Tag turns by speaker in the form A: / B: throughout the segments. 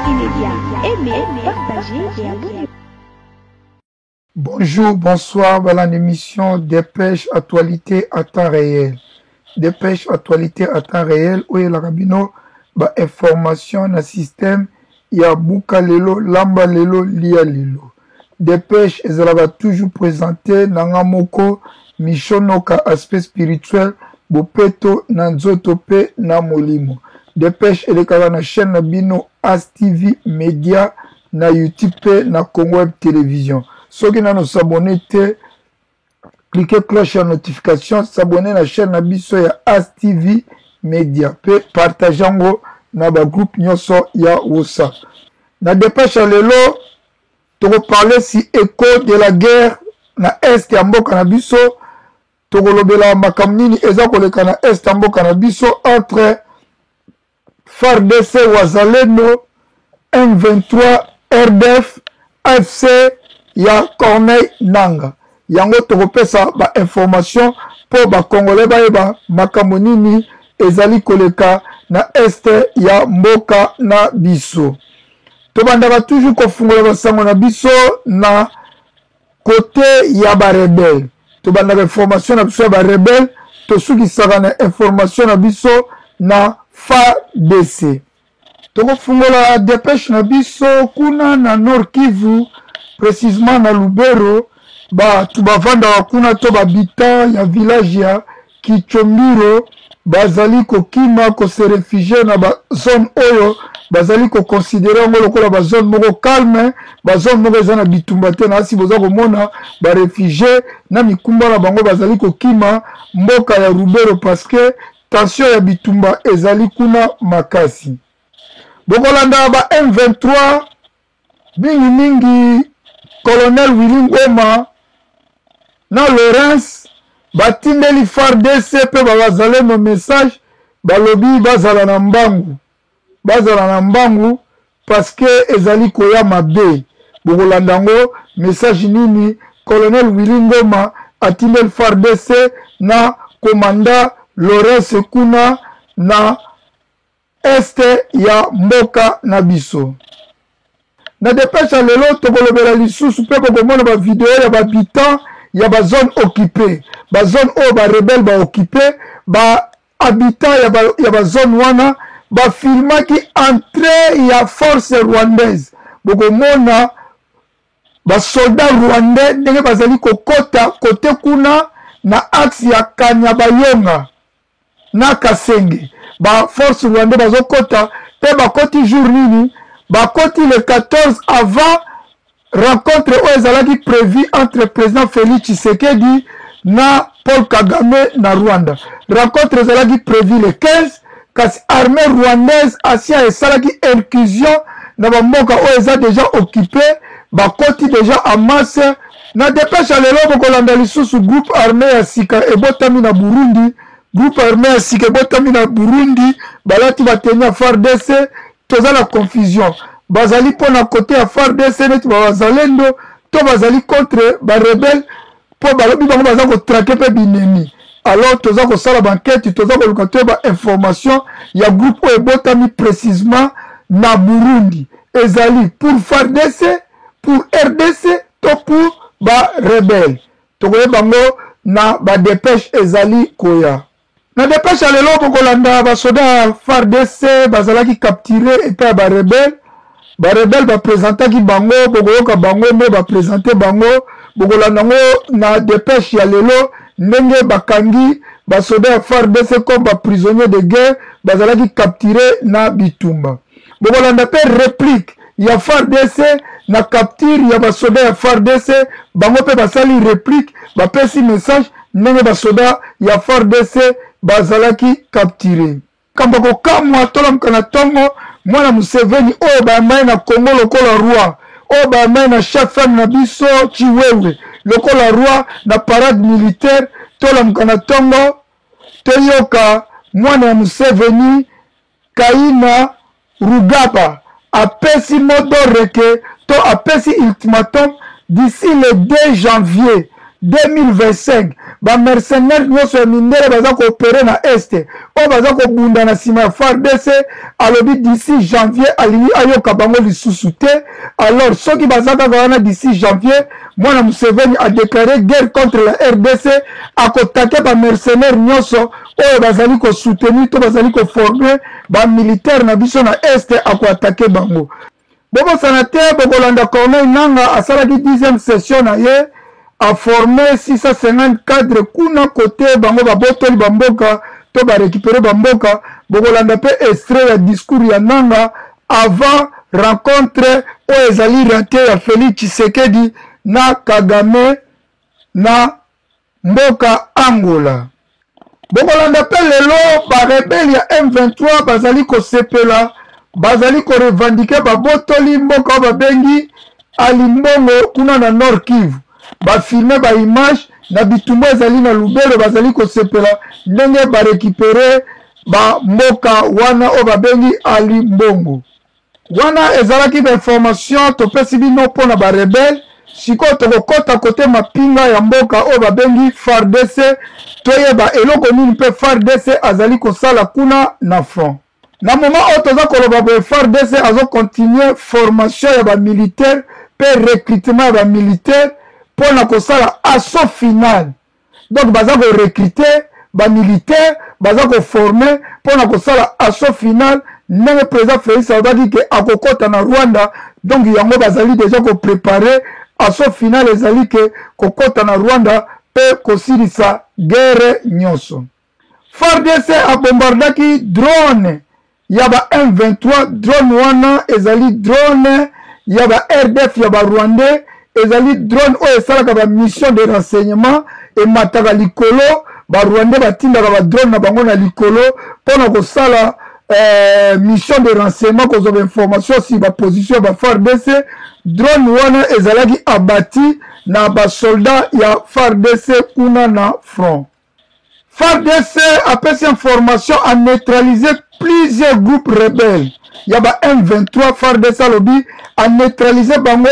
A: Multimédia. Aimez, partagez et abonnez-vous.
B: Bonjour, bonsoir, voilà l'émission Dépêche Actualité à temps réel. Dépêche Actualité à temps réel, où il y a la cabine, information dans le système, il y a Bouka Lelo, Lamba Lelo, Lia Lelo. Dépêche, ils va toujours présenter Nangamoko, Michonoka, aspect spirituel, Bopeto, Nanzotope, Namolimo. Dépêche, elle est dans la chaîne Nabino, As TV, Média, na YouTube, na Congo Web Télévision. Ceux qui n'ont s'abonné, cliquez cloche à notification, s'abonner à la chaîne Nabiso ya As TV Média. Pe partageango na ba groupe nyoso ya WhatsApp. Na dépêche à lelo, tu parler si écho de la guerre na Est ya mboka na biso, tu lobela makamnini eza koleka na Est ya mboka na biso entre FARDC Wazalendo, M23, RDF, AFC, ya Corneille Nanga. Yango tokopesa ba information po ba Congolais ba makambo nini ezali koleka na este ya mboka na biso. Tobandaka toujours kofungola basango na biso na côté ya ba rebelle. Tobandaka information na biso ya ba rebelle, tosukisaka na information na biso na FARDC. Tokofungola dépêche na biso kuna na Nord Kivu, précisément na Lubero, tubavanda kuna to habitant ya village ya Kichombiro, bazali kokima ko se réfugier na ba zone oyo, bazali ko considérer ngo lokola ba zone moko calme, ba zone moko za na bitumba te na asi boza komona ba réfugier na mikumba na bango bazali kokima mboka ya Lubero parce que tension ya bitumba ezali kuna makasi. Bokolanda ba M23 mingi Colonel Willy Ngoma na Laurence batindeli FARDC pe bazalendo message balobi bazala na mbangu parce que ezali koya mabe. Bokolanda ngo message nini Colonel Willy Ngoma atindeli FARDC na commandant Laurence kuna na este ya mboka na biso. Na dépêche lelo tokolobela lisusu pe komona ba vidéo ya ba habitants ya ba zone occupée, ba zone o ba rebelle ba occupé, ba habitants ya ba zone wana ba filmaki entrée ya force rwandaise. Bokomona ba soldats rwandais ndenge bazali kokota kote kuna na axe ya Kanyabayonga na Kasenge. Ba force rwandais bazokota pe bakoti jour nini bakoti le 14 avant rencontre ezalaki prévu entre président Félix Tshisekedi na Paul Kagame na Rwanda. Rencontre ezalaki prévu le 15 kasi armée rwandaise asia esalaki incursion na bamboka oyo eza déjà occupé, bakoti déjà en masse. Na dépêche ya lelo bokolanda lisusu groupe armé ya sika ebotami na Burundi. Groupe armé ya sika ebotami na Burundi balati bateni ya FARDC. Toza la confusion. Bazali po na côté ya FARDC neti bazalendo to bazali contre ba rebelle po balobi bango baza ko traquer pe binemi. Alors toza ko sala banquête, toza ko luka ba information ya groupe o ebotami précisément na Burundi. Ezali pour FARDC, pour RDC, to pour ba rebelle. Tokoye bango na ba dépêche ezali koya. Na dépêche à lelo bokolanda ba soda FARDC bazalaki capturé et pa ba rebelle ba présentaki bango bokoyoka bango me ba présenter bango bokolanda ngo na dépêche ya lelo ndenge bakangi ba soda FARDC comme ba prisonnier de guerre bazalaki capturé na bitumba. Bokolanda pe réplique ya FARDC na capture ya ba soda ya FARDC bango pe basali réplique ba pesi message ndenge ba soda ya FARDC bazalaki capturé. Kamba ko kamwa tolamka na tongo mwana Museveni oyo bayambai na Congo lokola roi, oyo bayambai na chef femme na biso Chiwewe lokola roi na parade militaire, tolamka na tongo toyoka mwana Museveni Kaina Rugaba apesi modoreke to apesi ultimatum d'ici le 2 janvier 2025 ba mercenaires nyonso ya mindele baza koopere na este oyo baza kobunda na nsima ya FARDC alobi d'ici janvier alingi ayoka bango lisusu te. Alors soki baza kaka wana d'ici janvier mwana Museveni a déclaré guerre contre la RDC akotake ba mercenaires nyonso oyo bazali kosoutenir to bazali koforme ba militaire na biso na este akoatake bango. Bokosana te bokolanda Corneille Nangaa asalaki 10e session na ye a formé 650 cadres kuna côté bango babotoli bamboka to barécupérer bamboka. Bokolanda pe extrait ya discours ya Nangaa avant rencontre oyo ezali raté ya Félix Tshisekedi na Kagame na mboka Angola. Bokolanda pe lelo barebeli ya M23 bazali kosepela bazali ko revendiquer babotoli mboka babengi Alimbongo kuna na Nord Kivu. Ba filmer ba image na bitumba ezali na Lubero bazali kosepela ndenge ba récupérer ba mboka wana o babengi Alimbongo. Wana ezalaki ba information topesi bino pona ba rebelle siko tokokota kote mapinga ya mboka o babengi FARDC toyeba eloko nini pe FARDC azali kosala kuna na front. Na moment oyo toza koloba boye FARDC azo continuer formation ya ba militaire pe recrutement ya ba militaire pona kosala assaut final. Donc baza ko recruter ba militaire baza ko former pona kosala assaut final ndenge président Félix Tshisekedi ke akokota na Rwanda. Donc yango bazali déjà ko préparer assaut final ezali ke kokota na Rwanda pe kosilisa guerre nyonso. FARDC a bombardaki drone ya ba M23 drone wana ezali drone ya ba RDF ya ba Rwandais ezali drone oyo esalaka ba mission de renseignement emataka likolo ba Rwandais batindaka ba drone na bango na likolo mpona kosala mission de renseignement kozwa information si ba position ba FARDC. Drone wana ezalaki abati na ba soldat ya FARDC kuna na front. FARDC apesi information a neutraliser plusieurs groupes rebelles. Yaba M23 FARDC alobi a neutraliser bango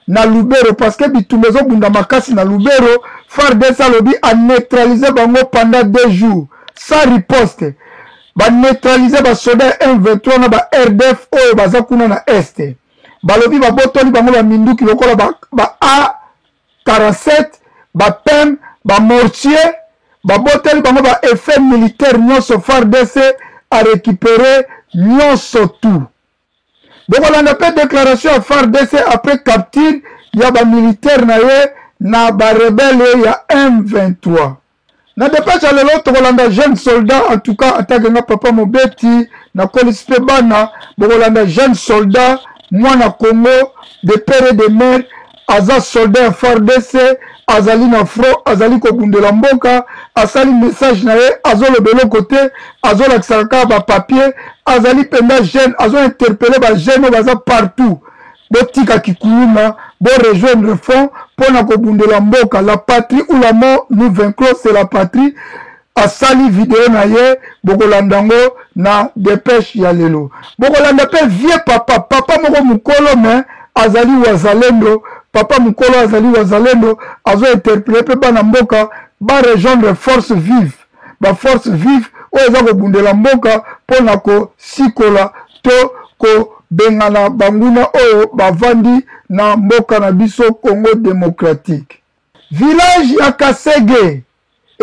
B: na Lubero parce que bitumbezo bunda makasi na Lubero. FARDC alobi a neutraliser bango pendant 2 jours sans riposte. Ba neutraliser ba soda M23 na ba RDF oyo baza kuna na este. Balobi ba botoli bango ba minduki lokola ba A47 ba PEM ba mortier ba botoli bango ba effet militaire nyonso FARDC a récupéré nyonso tout. Bokolanda pe déclaration ya FARDC après capture ya ba militaire na ye na ba rebelle ya M23. Na dépêche ya lelo tokolanda jeune soldat en tout cas attaque na papa Mobeti na Colis Pebana. Bokolanda jeune soldat mwana Congo de père et de mère aza soldat ya FARDC azali na front azali kobundela mboka asali message na ye azolobela kote azolakisaka ba papier azali penda jeune azo interpeller ba jeune baza partout botika kikuluma bo rejoindre front pona kobundela mboka. La patrie ou la mort nous vaincrons, c'est la patrie. Asali vidéo na ye bokolandango na dépêche ya lelo. Bokolanda pe vieux papa moko mukolo mais azali wazalendo. Papa mukolo azali wazalendo azo interpréter pe bana mboka ba rejoindre force vive. Ba force vive oyo eza kobundela mboka pona ko sikola to ko bengana banguna oyo bavandi na mboka na biso Congo démocratique. Village ya Kasege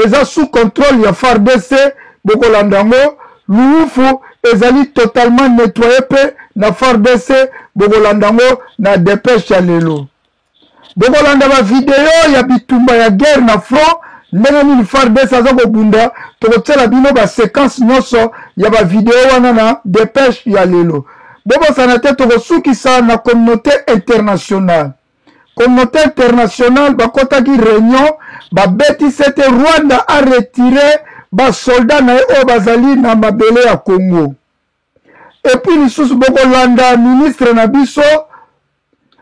B: eza sous contrôle ya FARDC. Bokolandango Luufu ezali totalement nettoyé pe na FARDC. Bokolandango na dépêche ya lelo. Bokolanda ba video ya bitumba ya guerre na front ndenge nini FARDC aza kobunda tokotsela bino ba séquence nyonso ya ba video wana na dépêche ya lelo. Bobosana te tokosukisa na communauté internationale. Communauté internationale bakotaki réunion babeti sete Rwanda a retiré ba soldat na o bazali na mabele ya Congo. Et puis lisusu bokolanda ministre na biso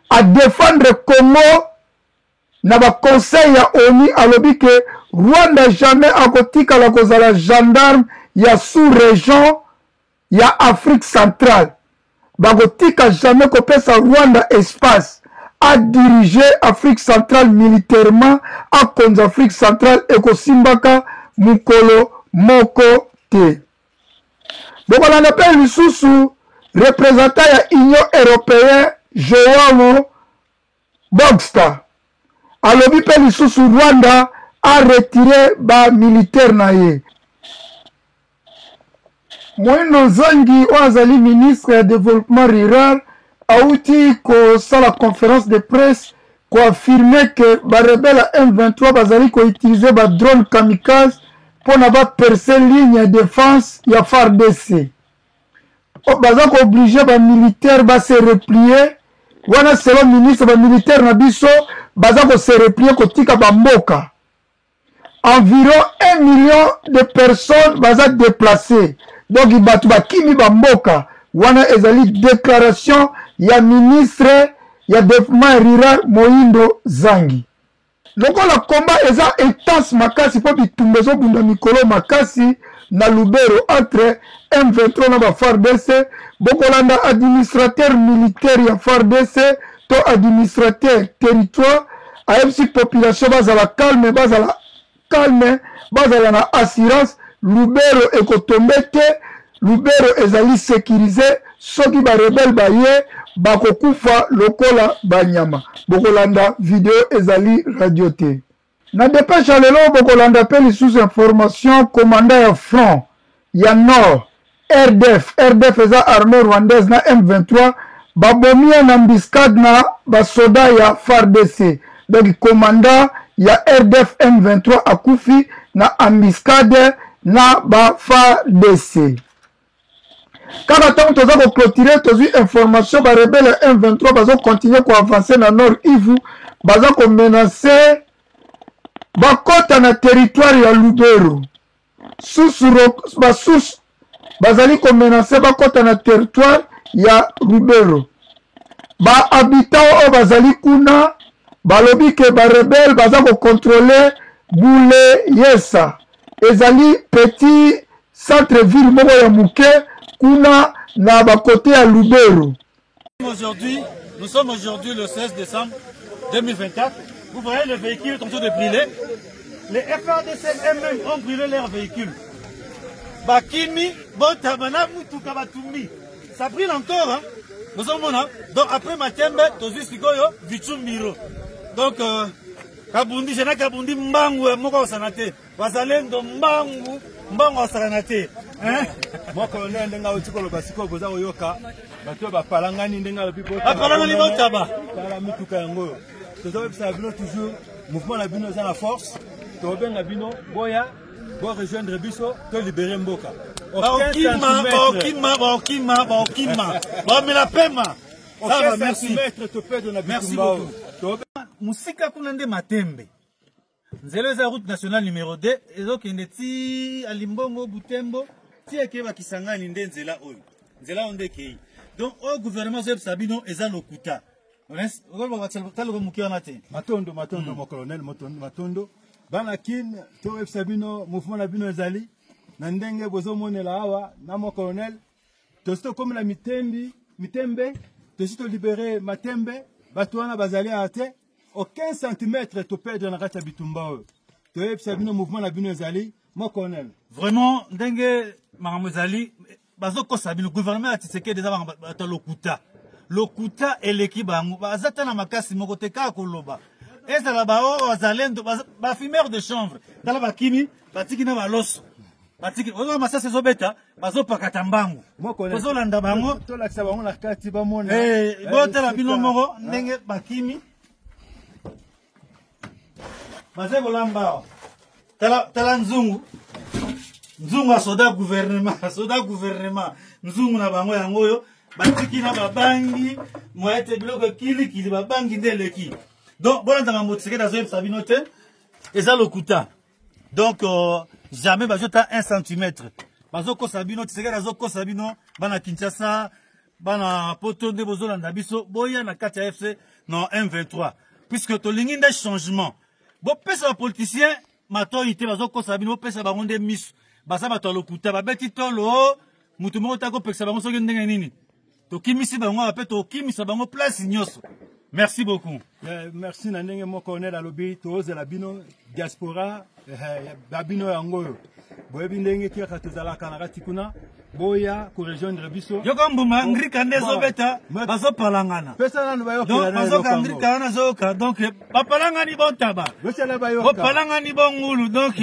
B: a défendre Congo na ba conseil ya ONU alobi ke Rwanda jamais akotika la kozala gendarme ya sous-région ya Afrique centrale. Bakotika jamais kopesa Rwanda espace. a dirigé Afrique centrale militairement, a konza Afrique centrale ekosimbaka mukolo moko te. Bokolanda pe lisusu représentant ya Union européenne Joao Bogsta alobi pe lisusu Rwanda a retiré ba militaire na ye. Moïno Nzangi oazali ministre ya développement rural auti kosala conférence de presse koaffirme que ba rebelle M23 bazali ko utiliser ba drone kamikaze pona ba percer ligne de défense ya FARDC. Baza ko obliger ba militaire ba se replier wana selon ministre ba militaire na biso baza ko se replier kotika ba mboka. Environ 1 million de personnes baza déplacées. Donc ibatu bakimi ba mboka wana ezali déclaration ya ministre ya développement rural Moïndo Zangi. Lokola combat eza intense makasi po bitumba zo bunda mikolo makasi na Lubero entre M23 na ba FARDC. Bokolanda administrateur militaire ya FARDC to administrateur territoire AFC population bazala calme bazala na assurance. Lubero ekotombete, Lubero ezali sécurisé, soki ba rebelle baye bakokufa lokola banyama. Bokolanda video ezali radio te. Na dépêche lelo bokolanda pe lisusu information commandant ya front ya nord RDF eza armée rwandaise na M23 babomia na embuscade na basoda ya FARDC. Donc commandant ya RDF M23 akufi na embuscade na ba FARDC. Kaka tango toza ko clôturer tozi information ba rebelle M23 bazo continuer ko avancer na Nord Kivu, baza ko menacer bakota na territoire ya Lubero. Bazali ko menacer bakota na territoire ya Lubero. Ba habitants o bazali kuna balobi ke ba rebelle baza ko contrôler Boule Yesa. Ezali petit centre-ville moko ya muke kuna na bakote ya Lubero.
C: Nous sommes aujourd'hui le 16 décembre 2024. Vous voyez les véhicules sont en train de brûler. Les FARDC eux-mêmes ont brûlé leurs véhicules. Bakimi, Botabana, Mutuka Batumbi. Ça brûle encore. Hein? Nous sommes là. Donc après Matembe, Tozi Sikoyo, Vichumbiro. Donc, Kabundi, Jena Kabundi, Mbangu, Moko Sanate. Wazalendo, Mbangu, Mbangu Sanate.
D: Moi, colonel, Ndenga Otiko, Basiko, Goza Oyoka, Bato, Palangani, Ndenga, Pipo,
C: Palangani, Botaba.
D: Palamituka, Yango. Toujours, mouvement la Bino, la force. Toben la Bino, Boya, pour rejoindre Bisso, te libérer Mboka.
C: Okima. Mais la pema. Ça va, merci. Merci beaucoup. Musika Kunande Matembe. Nzelo za route nationale numéro 2. Ezo Kendeti, Alimbongo, Butembo. Ti Ekeba Kisangani Nzela Oyo. Nzela Onde Kei. Donc, au gouvernement Zeb Sabino, Eza Lokuta.
D: Matondo, mon colonel, Matondo. Banakin, to Sabino, mouvement la Bino Ezali. Nandenge, Bozo Monela Awa, Namo colonel. Tosto comme la Mitembe. Tosto libéré Matembe. Batouana Bazali Ate. Au 15 cm, tu perds dans la rate Bitumba. Tu es Sabino, mouvement la Bino Ezali, mon colonel.
C: Vraiment, Dengue, Maramozali, Bazoko Sabino, le gouvernement a tissé des avant Lokuta. Lokuta et l'équipe, Bazatana Makasi, Mokoteka, Koloba. Et ça là-bas, Azalendo, Bafimeur de chanvre. Dans la Bakimi, Batikina Balos. Batiki, on va c'est Zobeta, Bazo Pakatambango.
D: Mon colonel.
C: Bazo Landabango.
D: Tout l'accès, la carte, Bamon.
C: Eh, Botala Bino Moro, Dengue, Bakimi. Mazego Lambao. Tala Nzungu. Nzungu a soda gouvernement. Nzungu na bango ya ngoyo. Batiki na babangi. Moete biloko kili babangi ndeleki. Donc, bon, dans ma motseke dans un sabinote. Et ça Lokuta. Donc, jamais bajota 1 cm. Bazoko sabino, tseke na zoko sabino. Bana Kinshasa. Bana Potonde Bozolanda biso. Boya na kati ya FC. Non, M23. Puisque to lingi nda changement. Bon, pesa politicien, mato ite bazoko sabino, pesa baronde miss, basa bato Lokuta, babeti tolo, mutu moko tako pesa bango soki ndenge nini. To kimisi bango ape to kimisa bango place nyoso. Merci beaucoup.
D: Merci Nandenge mon colonel alobi toze la bino diaspora babino yangoyo. Boyebi ndenge tia tozalaka na katikuna boya ko rejoindre biso.
C: Yoko mbuma ngrika ndezo beta bazo palangana.
D: Pesa nanu bayoka.
C: Donc bazo ngrika na zoka donc bapalangani bon taba.
D: Bosala bayoka.
C: Bapalangani bon ngulu donc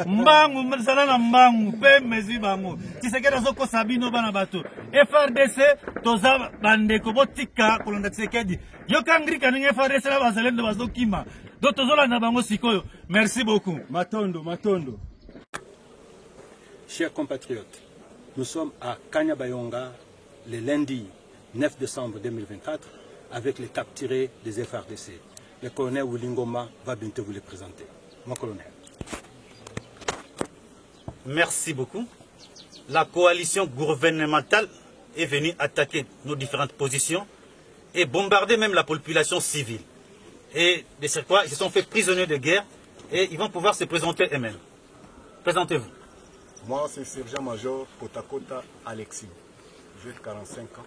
C: mbangu msala na mbangu pe mezi bango. Tisekera zoko sabino bana bato. FRDC toza bandeko botika kolonda Tshisekedi. Yoka ngrika ninge FRDC la bazalendo bazo kima. Donc tozola na bango sikoyo. Merci beaucoup.
D: Matondo.
E: Chers compatriotes, nous sommes à Kanyabayonga le lundi 9 décembre 2024 avec les capturés des FRDC. Le colonel Wilingoma va bientôt vous les présenter. Mon colonel.
C: Merci beaucoup. La coalition gouvernementale est venue attaquer nos différentes positions et bombarder même la population civile. Et de ce quoi, ils se sont fait prisonniers de guerre et ils vont pouvoir se présenter eux-mêmes. Présentez-vous.
F: Moi, c'est sergent-major Kotakota Alexis. J'ai 45 ans,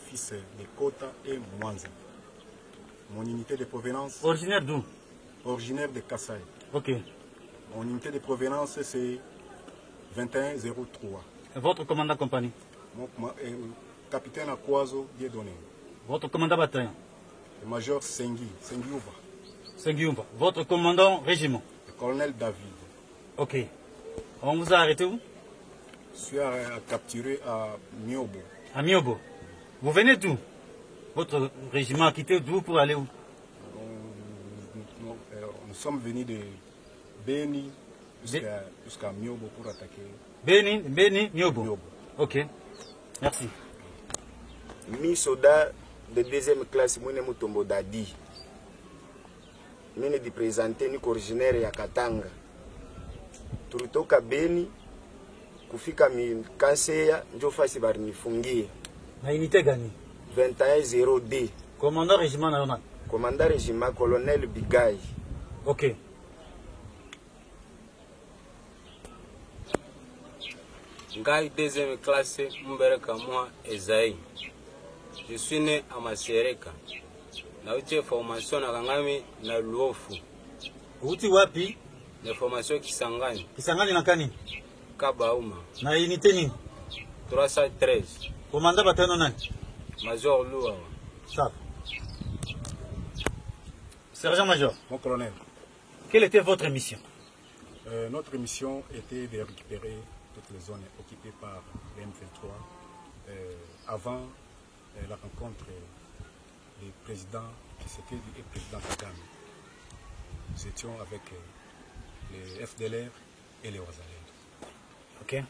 F: fils de Kota et Mwanza. Mon unité de provenance...
C: Originaire d'où?
F: Originaire de Kassai.
C: Ok.
F: Mon unité de provenance, c'est 2103.
C: Votre commandant compagnie?
F: Capitaine Akwazo Dieudonné.
C: Votre commandant bataillon?
F: Le major Sengiouba.
C: Sengiouba. Votre commandant régiment?
F: Le colonel David.
C: Ok. On vous a arrêté où?
F: Je suis capturé à Miobo.
C: À Miobo. Vous venez d'où? Votre régiment a quitté d'où pour aller où?
F: Nous sommes venus de Beni jusqu'à Miobo pour attaquer.
C: Beni, Miobo. Ok. Merci.
G: Mi soda de deuxième classe, moi je Mutombo Dadi. Je suis présenté ni originaire ya Katanga. Tulitoka Beni kufika Kanseya njo fasi bari nifungie.
C: Na unité gani?
G: 21-0D.
C: Commandant régiment national.
G: Commandant régiment colonel Bigai.
C: Ok.
H: Ngai deuxième classe Mbereka moi Ezaï. Je suis né à Masereka. Na uti formation na Kangami na Luofu.
C: Uti wapi?
H: Na formation Kisangani.
C: Kisangani na kani?
H: Kabauma.
C: Na unité ni?
H: 313.
C: Commandant bataillon nani?
H: Major Lua.
C: Ça. Sergent-major.
F: Mon colonel.
C: Quelle était votre mission?
F: Notre mission était de récupérer toutes les zones occupées par les M23 avant la rencontre du président Tshisekedi et du président Kagame. Nous étions avec les FDLR et les Ouazalendo.
C: Ok.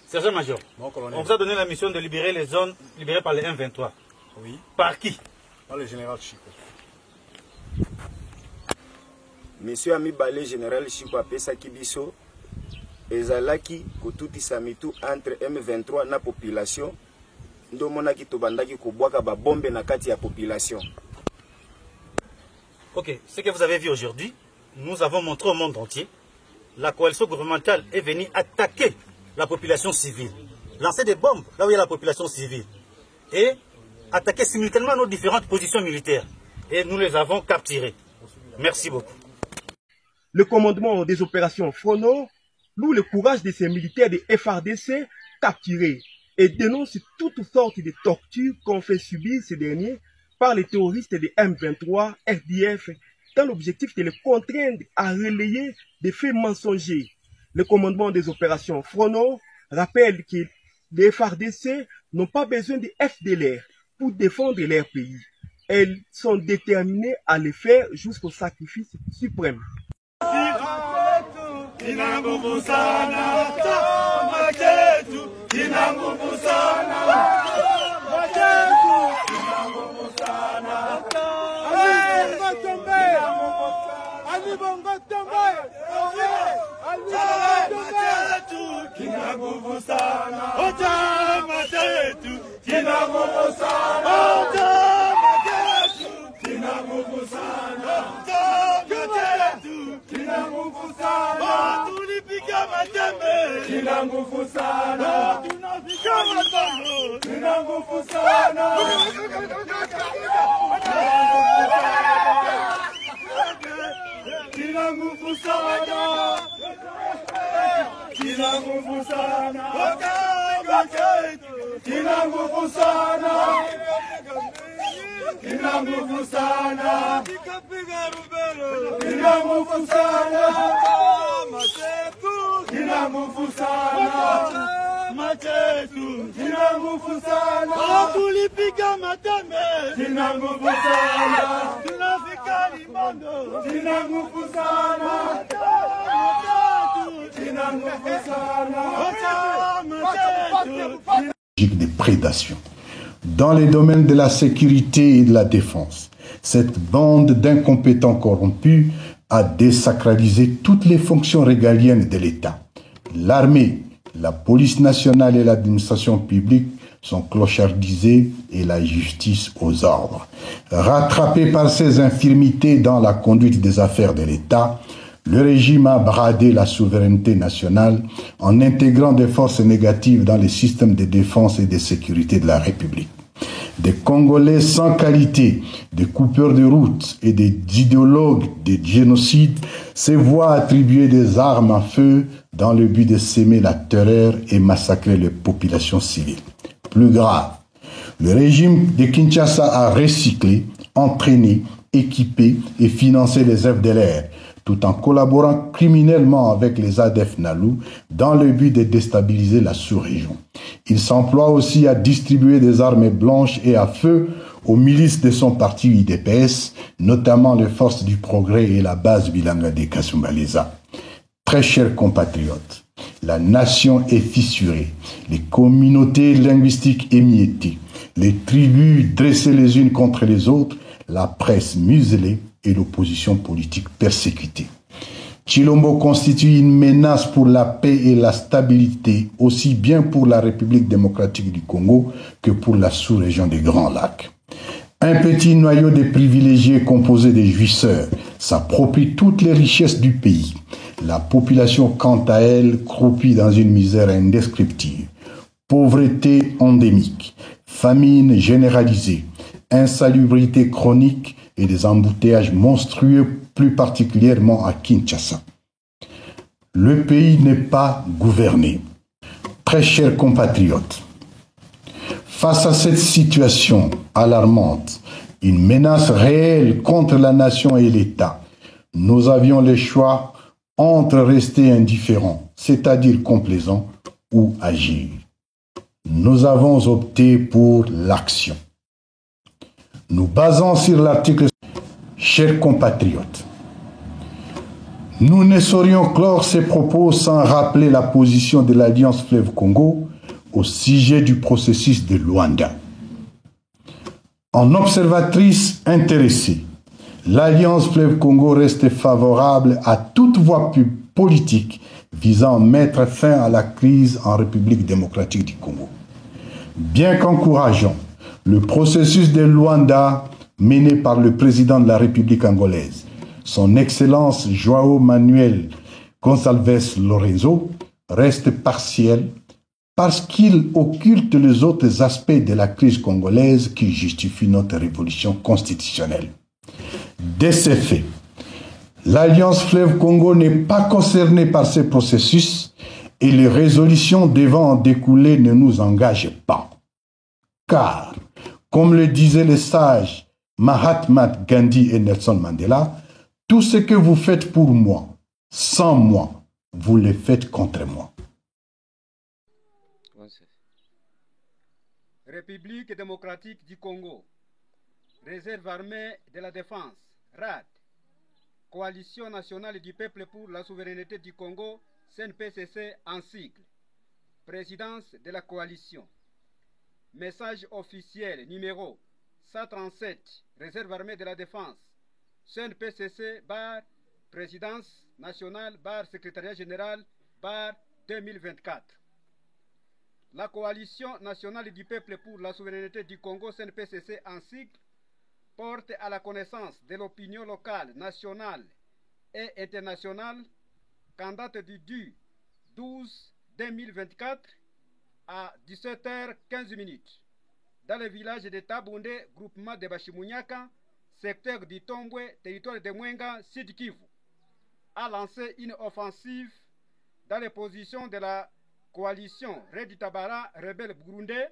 C: Sergent-major,
F: Mon colonel.
C: on vous a donné la mission de libérer les zones libérées par les M23.
F: Oui.
C: Par qui?
F: Par le général Chico.
G: Monsieur Amibale général Chico apesa kibiso ezalaki kotutisa mitu entre M23 na population ndo monaki tobandaki kobwaka ba bombe na kati ya population.
C: Ok, ce que vous avez vu aujourd'hui, nous avons montré au monde entier, la coalition gouvernementale est venue attaquer la population civile, lancer des bombes là où il y a la population civile et attaquer simultanément nos différentes positions militaires. Et nous les avons capturés. Merci beaucoup.
I: Le commandement des opérations Frono loue le courage de ces militaires de FRDC capturés et dénonce toutes sortes de tortures qu'ont fait subir ces derniers par les terroristes de M23, RDF, dans l'objectif de les contraindre à relayer des faits mensongers. Le commandement des opérations Frono rappelle que les FRDC n'ont pas besoin de FDLR pour défendre leur pays. Elles sont déterminées à le faire jusqu'au sacrifice suprême.
B: Kina nguvu sana.
C: kina nguvu sana, Okanga chetu kina nguvu sana, kina nguvu sana, kikapiga Rubero kina nguvu sana, Machetu kina nguvu sana, Machetu kina nguvu sana, tulipiga Matembe kina nguvu sana, tunafika Limbondo kina nguvu sana, kina nguvu sana, Machetu.
J: Des prédations. Dans les domaines de la sécurité et de la défense, cette bande d'incompétents corrompus a désacralisé toutes les fonctions régaliennes de l'État. L'armée, la police nationale et l'administration publique sont clochardisées et la justice aux ordres. Rattrapé par ses infirmités dans la conduite des affaires de l'État, le régime a bradé la souveraineté nationale en intégrant des forces négatives dans les systèmes de défense et de sécurité de la République. Des Congolais sans qualité, des coupeurs de route et des idéologues de génocide se voient attribuer des armes à feu dans le but de s'aimer la terreur et massacrer les populations civiles. Plus grave, le régime de Kinshasa a recyclé, entraîné, équipé et financé les FDLR, tout en collaborant criminellement avec les ADF Nalu dans le but de déstabiliser la sous-région. Il s'emploie aussi à distribuer des armes blanches et à feu aux milices de son parti UDPS, notamment les forces du progrès et la base Bilanga de Kasumbaleza. Très chers compatriotes, la nation est fissurée, les communautés linguistiques émiettées, les tribus dressées les unes contre les autres, la presse muselée et l'opposition politique persécutée. Chilombo constitue une menace pour la paix et la stabilité, aussi bien pour la République démocratique du Congo que pour la sous-région des Grands Lacs. Un petit noyau de privilégiés composé de jouisseurs s'approprie toutes les richesses du pays. La population, quant à elle, croupit dans une misère indescriptible. Pauvreté endémique, famine généralisée, insalubrité chronique et des embouteillages monstrueux, plus particulièrement à Kinshasa. Le pays n'est pas gouverné. Très chers compatriotes, face à cette situation alarmante, une menace réelle contre la nation et l'État, nous avions le choix entre rester indifférents, c'est-à-dire complaisants, ou agir. Nous avons opté pour l'action. Nous basons sur l'article. Chers compatriotes, nous ne saurions clore ces propos sans rappeler la position de l'Alliance Fleuve Congo au sujet du processus de Luanda. En observatrice intéressée, l'Alliance Fleuve Congo reste favorable à toute voie politique visant à mettre fin à la crise en République démocratique du Congo. Bien qu'encourageant le processus de Luanda mené par le président de la République angolaise, son Excellence João Manuel Gonçalves Lorenzo, reste partiel parce qu'il occulte les autres aspects de la crise congolaise qui justifient notre révolution constitutionnelle. De ces faits, l'Alliance Fleuve Congo n'est pas concernée par ce processus et les résolutions devant en découler ne nous engagent pas. Car, comme le disaient les sages Mahatma Gandhi et Nelson Mandela, tout ce que vous faites pour moi, sans moi, vous le faites contre moi.
K: République démocratique du Congo, Réserve armée de la défense, RAD, Coalition nationale du peuple pour la souveraineté du Congo, CNPCC en sigle, Présidence de la coalition. Message officiel numéro 137, Réserve armée de la défense, CNPCC, Présidence nationale, Secrétariat général, 2024. La Coalition nationale du peuple pour la souveraineté du Congo, CNPCC en sigle, porte à la connaissance de l'opinion locale, nationale et internationale qu'en date du 12-2024 à 17h15 dans le village de Tabunde, groupement de Bashimunyaka, secteur du Tombwe, territoire de Mwenga, Sud Kivu, a lancé une offensive dans les positions de la coalition Redi Tabara, rebelle burundais,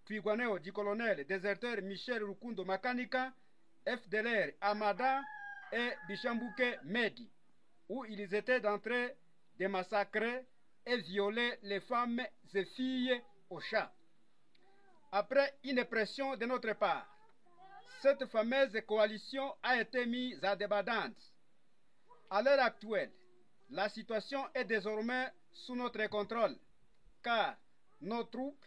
K: Twigwaneo du colonel déserteur Michel Rukundo Makanika, FDLR Amada et Bichambuke Medi, où ils étaient d'entrée de massacrer et violer les femmes et filles au chat. Après une pression de notre part, cette fameuse coalition a été mise à débandance. À l'heure actuelle, la situation est désormais sous notre contrôle, car nos troupes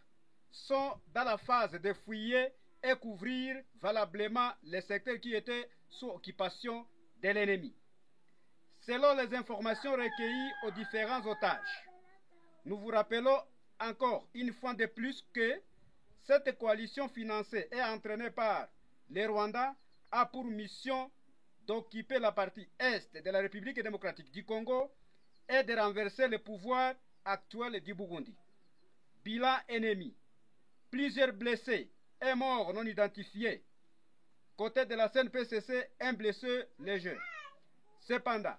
K: sont dans la phase de fouiller et couvrir valablement les secteurs qui étaient sous occupation de l'ennemi. Selon les informations recueillies aux différents otages, nous vous rappelons encore une fois de plus que cette coalition financée et entraînée par les Rwandais a pour mission d'occuper la partie est de la République démocratique du Congo et de renverser le pouvoir actuel du Burundi. Bilan ennemi, plusieurs blessés et morts non identifiés. Côté de la CNPCC, un blessé léger. Cependant,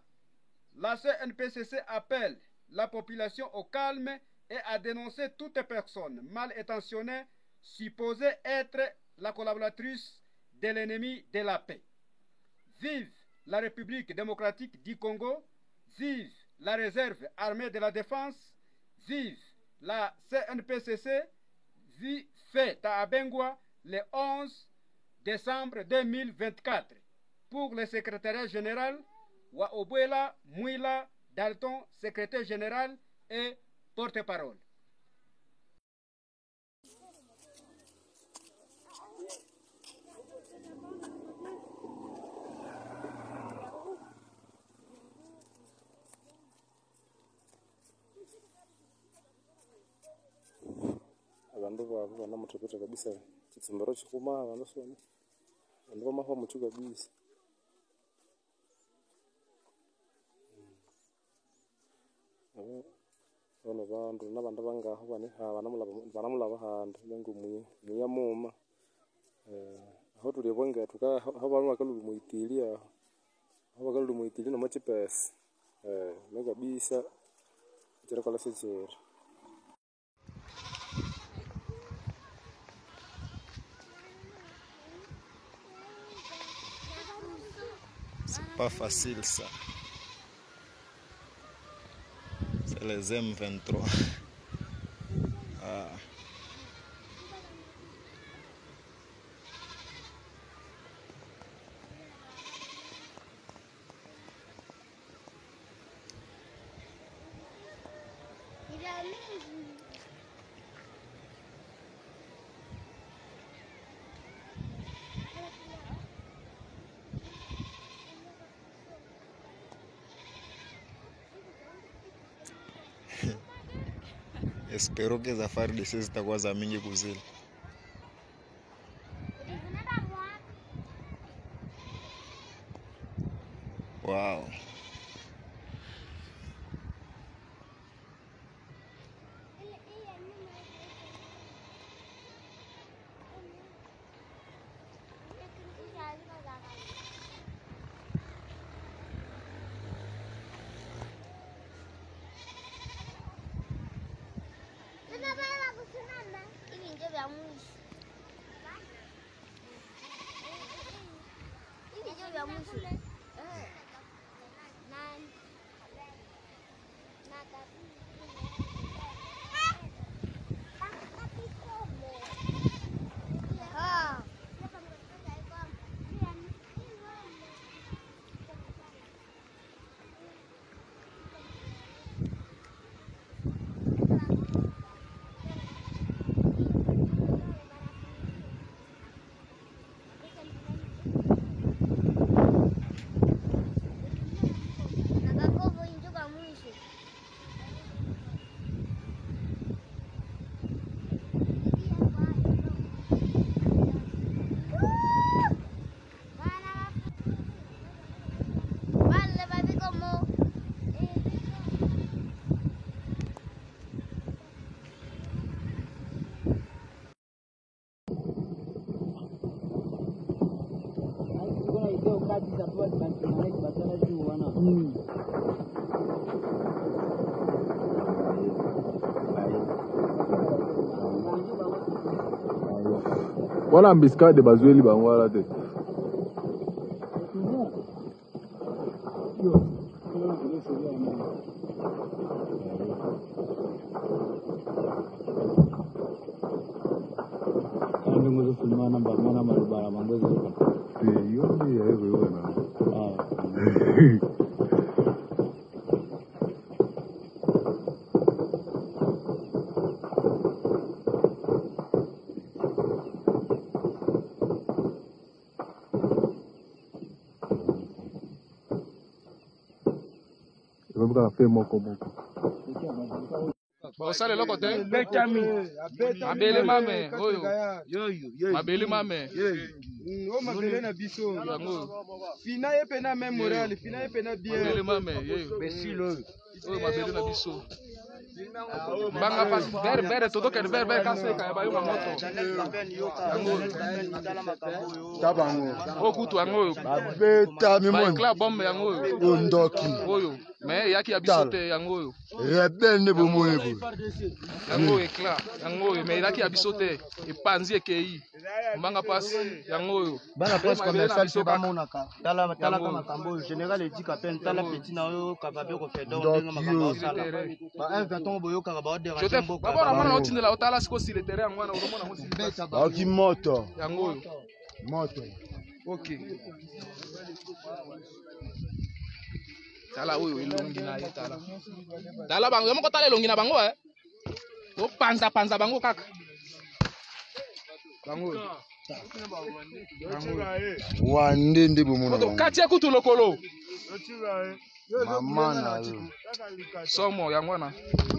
K: la CNPCC appelle la population au calme et à dénoncer toute personne mal intentionnée supposée être la collaboratrice de l'ennemi de la paix. Vive la République démocratique du Congo, vive la réserve armée de la défense, vive la CNPCC, vive fête à Abengwa le 11 décembre 2024. Pour le secrétariat général, Waobwela Mouila Dalton, secrétaire général et porte-parole.
L: Abantu babo banamutepeta kabisa chitsimbero chikuma abantu sona abantu bamafa mutu kabisa bano bantu nabantu bangaho bane banamulaba handa bengu muyamuma aho tulibonga tuka aho bantu bakalu muitilia aho bakalu muitilia no machipes mega bisa tira kala sejera.
M: C'est pas facile ça. C'est les M23. Ah. Espero que za FARDC zitakuwa za mingi kuzili. Wow.
L: wana embuscade bazweli bango wana te.
N: Bosale loko te mabele mame oyo mabele mame
K: o mabele na biso fina ye pena même moral fina ye pena bien
N: mabele mame
K: besilo
N: oyo mabele na biso mbanga pas ver todo que ver kase ka ba yo moto
O: tabango
N: okutu ango
O: beta mi
N: ba club bombe yango
O: ndoki
N: oyo mais yaki ya biso te yango oyo
O: rebel ne bomone bo
N: yango éclat yango oyo mais yaki ya biso te epanzi ekei mbanga pas yango oyo
P: bana presse commercial se ba monaka tala kama makambo général edika pen tala petit na yo capable ko faire donc ndenge makambo sala ba un boyo ka ba déranger
N: mboka ba bona otindela otala siko si le terrain ngwana unomona mo si
O: ba ki moto
N: yango oyo
O: moto
N: okay tala oyo elongi na ye tala bango yo moko tala elongi na bango to panza bango kaka bango
O: wande nde bomona
N: to katia kutu lokolo
O: mama na yo
N: somo yango na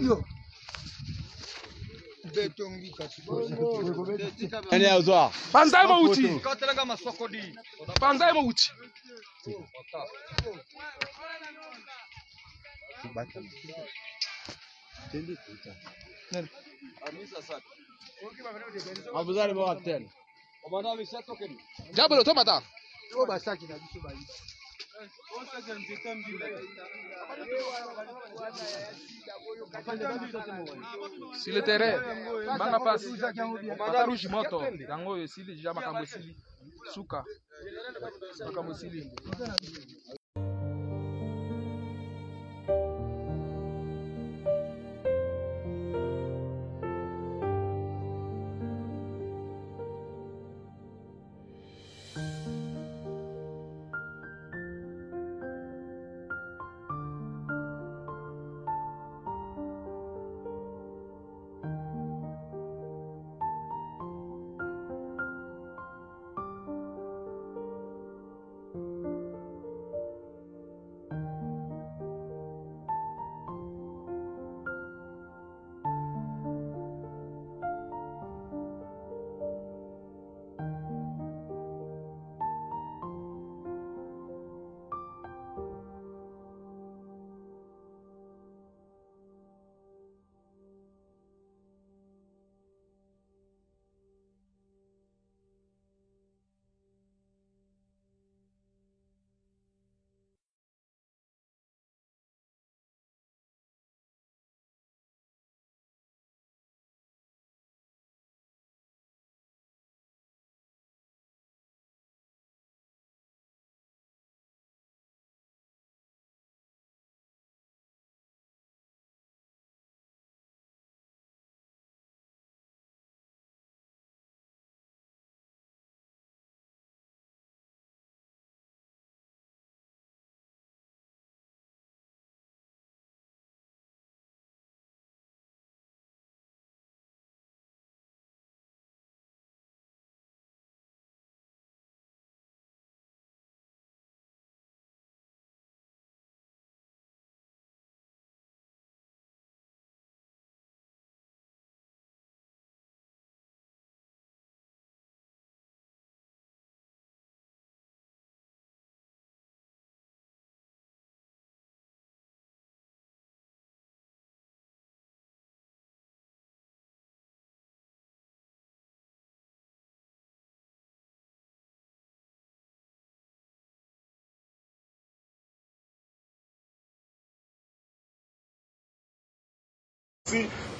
N: yo
O: betongi
N: ani azwa panza mo uti katelanga masokodi panza mo uti abuzari bo hotel obana bisatokeni jabolo tomata yo basaki na biso bayi si le terrain banga passe bata rouge moto yango yo sili déjà makambo sili suka makambo sili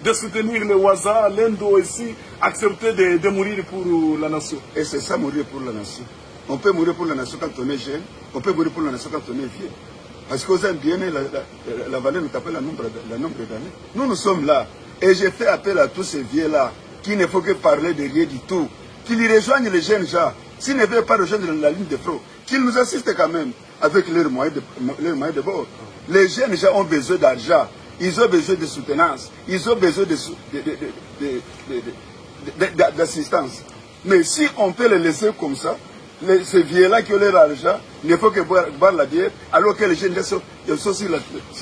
Q: de soutenir les Waza, l'Indo aussi, accepter de mourir pour la nation.
R: Et c'est ça, mourir pour la nation. On peut mourir pour la nation quand on est jeune, on peut mourir pour la nation quand on est vieux. Parce que vous avez bien la valeur nous appelle le nombre d'années. Nous sommes là. Et j'ai fait appel à tous ces vieux-là, qui ne faut que parler de rien du tout, qu'ils rejoignent les jeunes gens. S'ils ne veulent pas rejoindre la ligne de front, qu'ils nous assistent quand même avec leurs moyens de bord. Les jeunes gens ont besoin d'argent, ils ont besoin de soutenance, ils ont besoin d'assistance. Mais si on peut les laisser comme ça, ces vieux-là qui ont leur argent, il ne faut que boire la bière, alors que les jeunes sont sur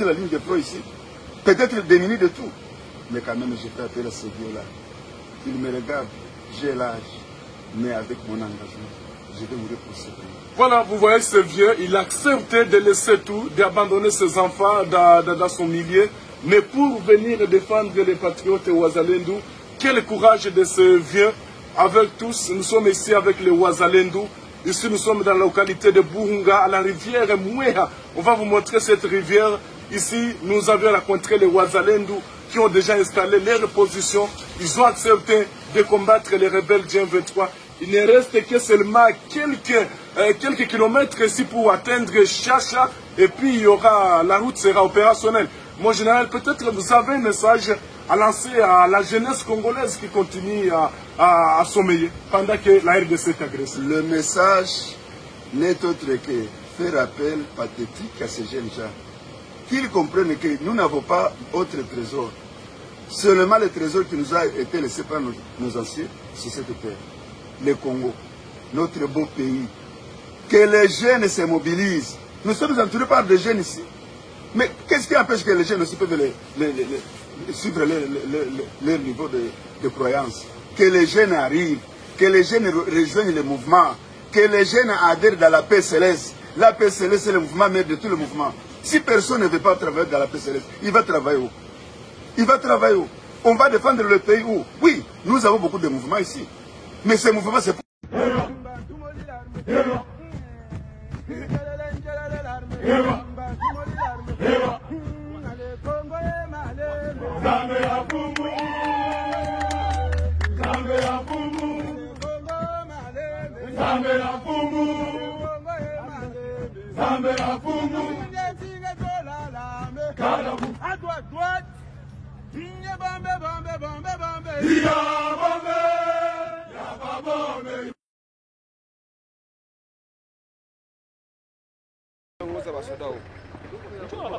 R: la ligne de front ici. Peut-être démunis de tout. Mais quand même, j'ai fait appel à ces vieux-là. Ils me regardent, j'ai l'âge, mais avec mon engagement, je vais mourir pour ce pays.
Q: Voilà, vous voyez ce vieux, il a accepté de laisser tout, d'abandonner ses enfants dans son milieu, mais pour venir défendre les patriotes Ouazalendou, quel courage de ce vieux. Avec tous, nous sommes ici avec les Ouazalendou. Ici, nous sommes dans la localité de Burunga, à la rivière Mouéha. On va vous montrer cette rivière. Ici, nous avions rencontré les Ouazalendou qui ont déjà installé leurs positions. Ils ont accepté de combattre les rebelles du M23. Il ne reste que seulement quelques kilomètres ici pour atteindre Chacha. Et puis, la route sera opérationnelle. Mon général, peut-être vous avez un message à lancer à la jeunesse congolaise qui continue à sommeiller pendant que la RDC est agressée.
R: Le message n'est autre que faire appel pathétique à ces jeunes gens. Qu'ils comprennent que nous n'avons pas autre trésor. Seulement le trésor qui nous a été laissé par nos anciens, c'est cette terre. Le Congo, notre beau pays. Que les jeunes se mobilisent. Nous sommes entourés par des jeunes ici. Mais qu'est-ce qui empêche que les jeunes aussi peuvent suivre leur niveau de croyance? Que les jeunes arrivent, que les jeunes rejoignent le mouvement, que les jeunes adhèrent dans la paix céleste. La paix céleste, c'est le mouvement mère de tout le mouvement. Si personne ne veut pas travailler dans la paix céleste, il va travailler où? Il va travailler où? On va défendre le pays où? Oui, nous avons beaucoup de mouvements ici. Mais ces mouvements, c'est pour...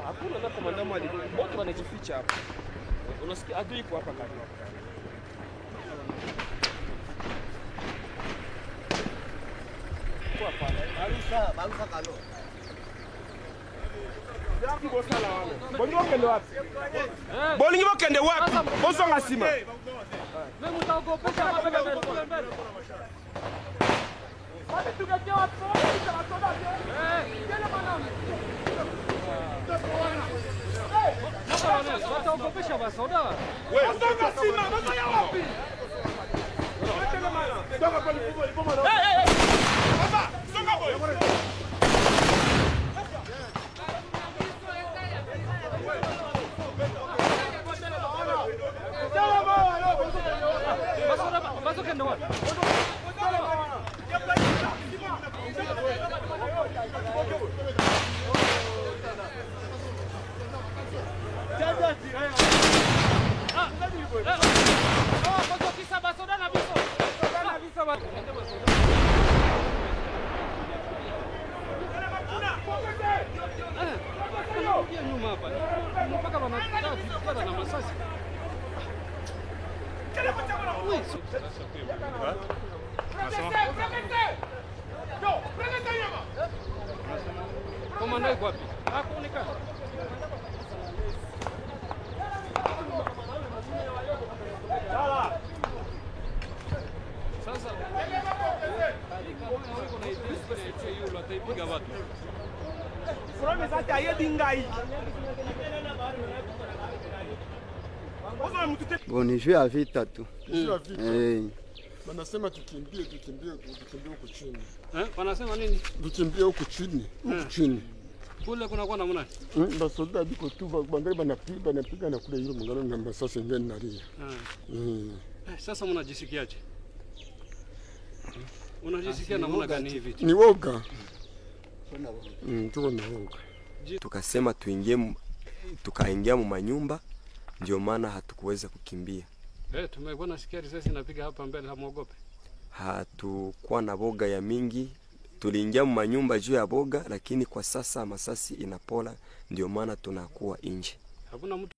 S: Hakuna na komanda mwali wote wanajificha hapa. Unasikia adui iko hapa karibu. Kwa pale. Barusa kalo. Jambo bosala wale. Bongo kende wapi? Bolingi bokende wapi? Bosonga sima. Mimi mtaogopesha mabega mbele. Wale tukaje wapi? Yale mwanangu. Wataogopesha basoda. Wewe songa sima, baba ya wapi? Songa kwa lipo lipo mwana. Baba, songa boy. Baso kende wapi? Komanda iko wapi? Hakuonekana. Sasa
T: bon, ni juu ya vita tu.
O: Wanasema tukimbie huku chini.
S: Wanasema nini?
O: Tukimbie huku chini, huku chini.
K: Kule kuna kwa namna.
O: Basoda biko tu bangali banapiga na kule yule mngano na masasi ngeni na ria.
K: Sasa mnajisikiaje? Unajisikia namna gani hivi?
O: Ni woga. Tuko na woga.
U: Tukasema tukaingia mu manyumba, ndio maana hatukuweza kukimbia.
K: Tumekuwa nasikia risasi inapiga hapa mbele, hamuogope?
U: Hatukuwa na boga ya mingi. Tuliingia mu manyumba juu ya boga, lakini kwa sasa masasi inapola, ndio maana tunakuwa nje.
K: Hakuna mtu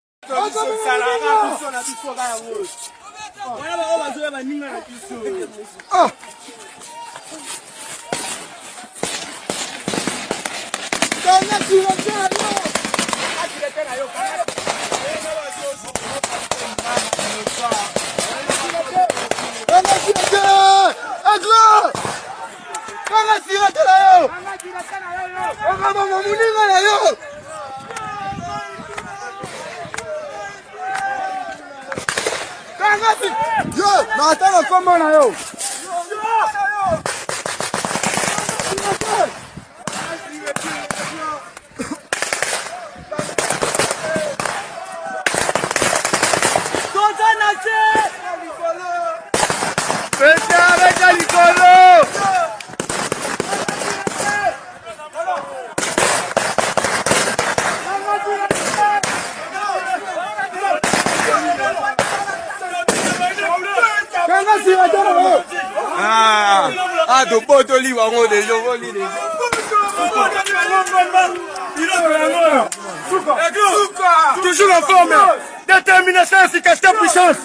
B: nataka koma na yo. Vete Nicolo.
S: Tu peux te lire en haut des gens,
I: toujours en forme, détermination, efficacité, puissance.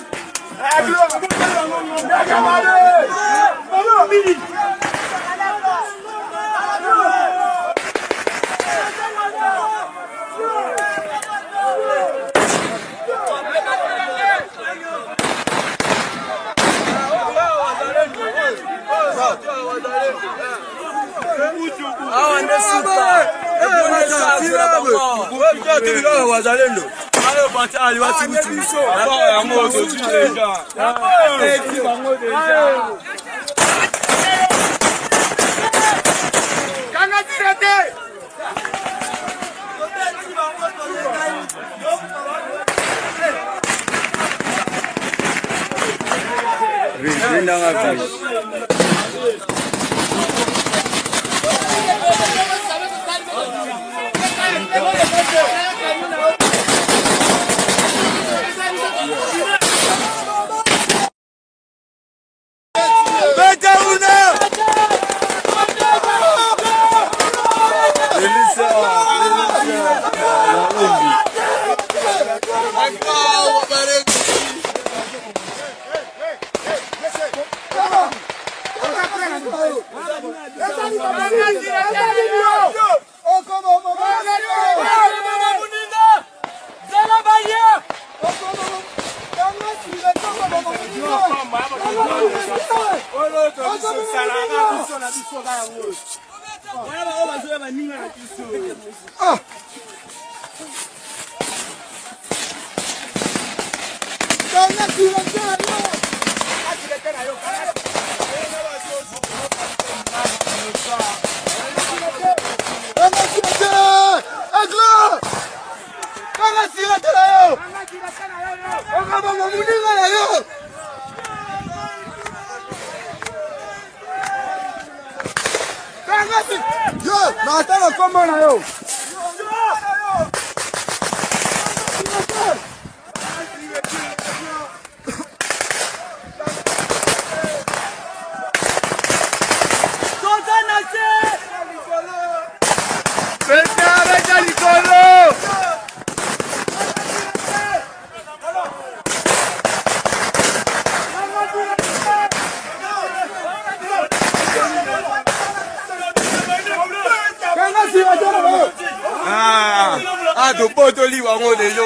S: Tu peux te lire en haut des gens,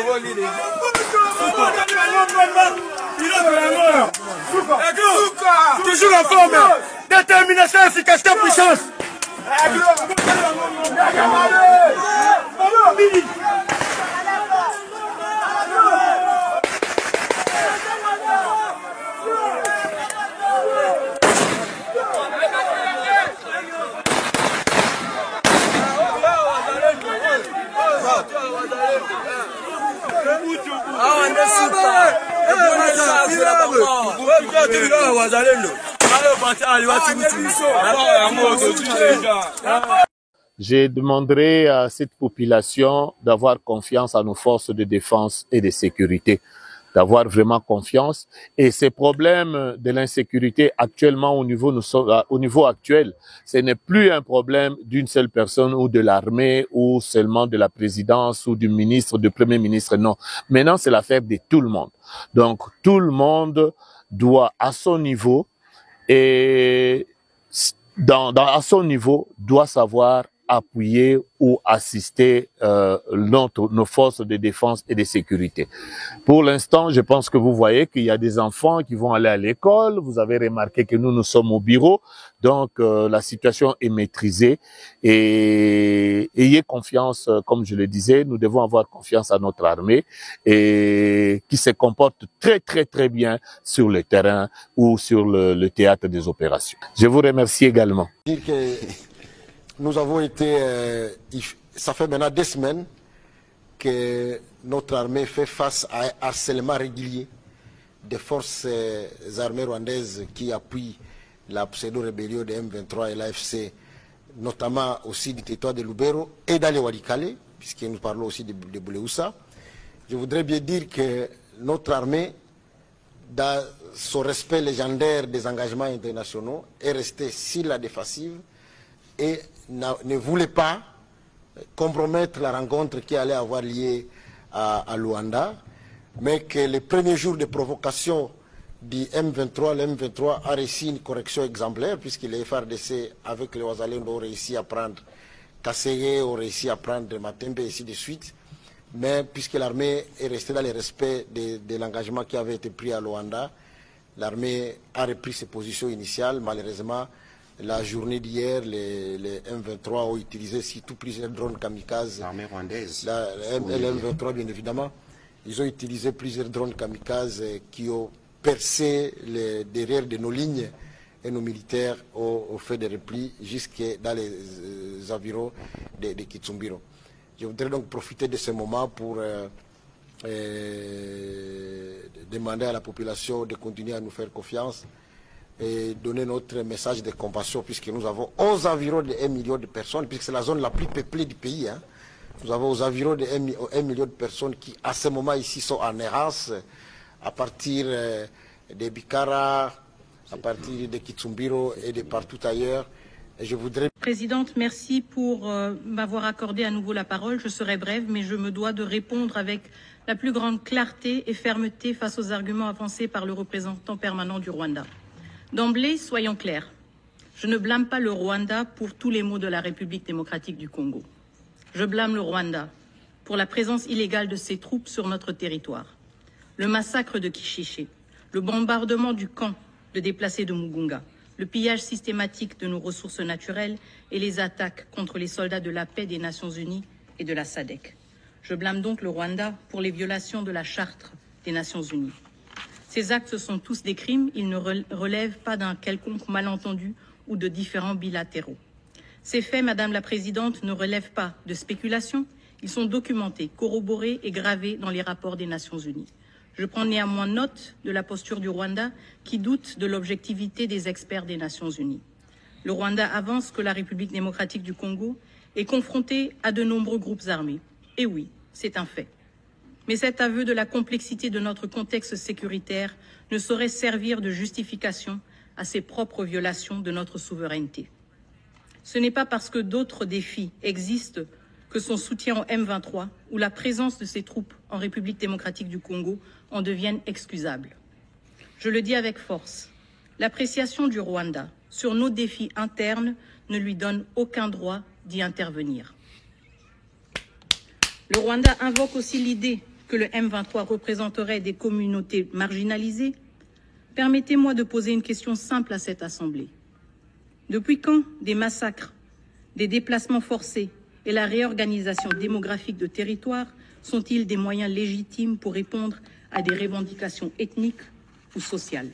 I: toujours en forme, détermination, efficacité, puissance.
A: Je demanderai à cette population d'avoir confiance à nos forces de défense et de sécurité, d'avoir vraiment confiance. Et ces problèmes de l'insécurité actuellement au niveau actuel, ce n'est plus un problème d'une seule personne ou de l'armée ou seulement de la présidence ou du ministre, du premier ministre, non. Maintenant, c'est l'affaire de tout le monde. Donc, tout le monde doit, à son niveau, et à son niveau, doit savoir appuyer ou assister nos forces de défense et de sécurité. Pour l'instant, je pense que vous voyez qu'il y a des enfants qui vont aller à l'école. Vous avez remarqué que nous sommes au bureau. Donc, la situation est maîtrisée. Et ayez confiance, comme je le disais, nous devons avoir confiance à notre armée et qui se comporte très, très, très bien sur le terrain ou sur le théâtre des opérations. Je vous remercie également.
V: Nous avons été, ça fait maintenant 2 semaines que notre armée fait face à un harcèlement régulier des forces armées rwandaises qui appuient la pseudo-rébellion de M23 et l'AFC, notamment aussi du territoire de Lubero et dans les Walikale, puisque nous parlons aussi de Bouleusa. Je voudrais bien dire que notre armée, dans son respect légendaire des engagements internationaux, est restée sur la défensive et ne voulait pas compromettre la rencontre qui allait avoir lieu à Luanda, mais que les premiers jours de provocation du M23, le M23 a réussi une correction exemplaire, puisque les FARDC, avec les Wazalendo, ont réussi à prendre Kasségué, ont réussi à prendre Matembe, et ainsi de suite. Mais puisque l'armée est restée dans le respect de l'engagement qui avait été pris à Luanda, l'armée a repris ses positions initiales. Malheureusement, la journée d'hier, les M23 ont utilisé surtout plusieurs drones kamikazes. L'armée rwandaise. Les M23, bien évidemment. Ils ont utilisé plusieurs drones kamikazes qui ont percé derrière de nos lignes et nos militaires ont fait des replis jusque dans les environs de Kitsumbiro. Je voudrais donc profiter de ce moment pour demander à la population de continuer à nous faire confiance et donner notre message de compassion, puisque nous avons environ de 1 million de personnes, puisque c'est la zone la plus peuplée du pays. Hein. Nous avons environ de 1 million de personnes qui, à ce moment ici, sont en errance, à partir de Bikara, à partir de Kitsumbiro et de partout ailleurs. Et je voudrais...
W: Présidente, merci pour m'avoir accordé à nouveau la parole. Je serai brève, mais je me dois de répondre avec la plus grande clarté et fermeté face aux arguments avancés par le représentant permanent du Rwanda. D'emblée, soyons clairs, je ne blâme pas le Rwanda pour tous les maux de la République démocratique du Congo. Je blâme le Rwanda pour la présence illégale de ses troupes sur notre territoire, le massacre de Kishishe, le bombardement du camp de déplacés de Mugunga, le pillage systématique de nos ressources naturelles et les attaques contre les soldats de la paix des Nations Unies et de la SADC. Je blâme donc le Rwanda pour les violations de la Charte des Nations Unies. Ces actes sont tous des crimes, ils ne relèvent pas d'un quelconque malentendu ou de différends bilatéraux. Ces faits, Madame la Présidente, ne relèvent pas de spéculation, ils sont documentés, corroborés et gravés dans les rapports des Nations Unies. Je prends néanmoins note de la posture du Rwanda qui doute de l'objectivité des experts des Nations Unies. Le Rwanda avance que la République démocratique du Congo est confrontée à de nombreux groupes armés. Et oui, c'est un fait. Mais cet aveu de la complexité de notre contexte sécuritaire ne saurait servir de justification à ses propres violations de notre souveraineté. Ce n'est pas parce que d'autres défis existent que son soutien au M23 ou la présence de ses troupes en République démocratique du Congo en deviennent excusables. Je le dis avec force, l'appréciation du Rwanda sur nos défis internes ne lui donne aucun droit d'y intervenir. Le Rwanda invoque aussi l'idée que le M23 représenterait des communautés marginalisées. Permettez-moi de poser une question simple à cette Assemblée. Depuis quand des massacres, des déplacements forcés et la réorganisation démographique de territoires sont-ils des moyens légitimes pour répondre à des revendications ethniques ou sociales?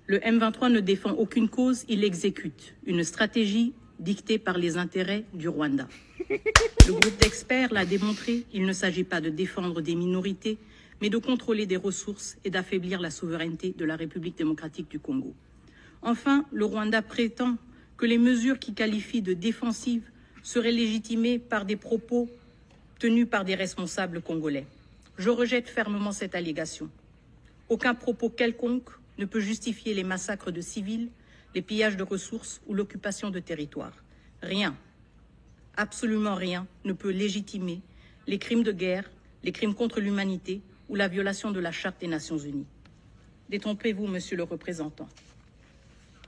W: Le M23 ne défend aucune cause, il exécute une stratégie dictée par les intérêts du Rwanda. Le groupe d'experts l'a démontré, il ne s'agit pas de défendre des minorités, mais de contrôler des ressources et d'affaiblir la souveraineté de la République démocratique du Congo. Enfin, le Rwanda prétend que les mesures qu'il qualifie de défensives seraient légitimées par des propos tenus par des responsables congolais. Je rejette fermement cette allégation. Aucun propos quelconque ne peut justifier les massacres de civils, les pillages de ressources ou l'occupation de territoires. Rien, absolument rien, ne peut légitimer les crimes de guerre, les crimes contre l'humanité ou la violation de la Charte des Nations Unies. Détrompez-vous, Monsieur le représentant.